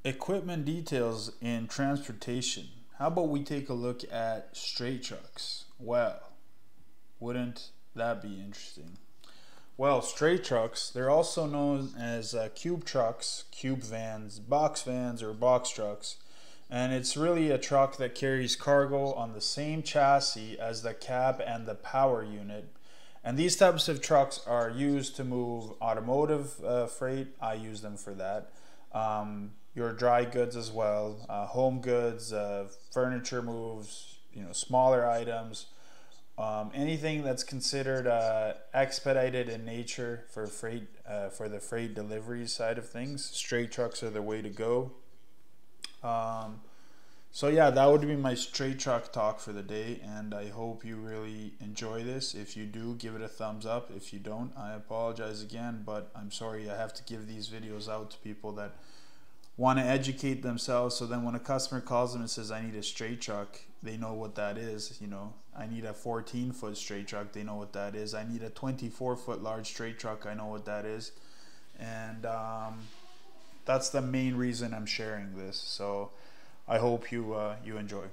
Equipment details in transportation. How about we take a look at straight trucks? Well, wouldn't that be interesting? Well, straight trucks, they're also known as cube trucks, cube vans, or box trucks. And it's really a truck that carries cargo on the same chassis as the cab and the power unit. And these types of trucks are used to move automotive freight. I use them for that. Your dry goods as well, home goods, furniture moves, smaller items, anything that's considered expedited in nature for freight, for the freight delivery side of things. Straight trucks are the way to go. So yeah, that would be my straight truck talk for the day, and I hope you really enjoy this. If you do, give it a thumbs up. If you don't, I apologize again, but I'm sorry I have to give these videos out to people that want to educate themselves, so then when a customer calls them and says I need a straight truck, they know what that is. I need a 14-foot straight truck, they know what that is. I need a 24-foot large straight truck, I know what that is. And that's the main reason I'm sharing this. So I hope you enjoy.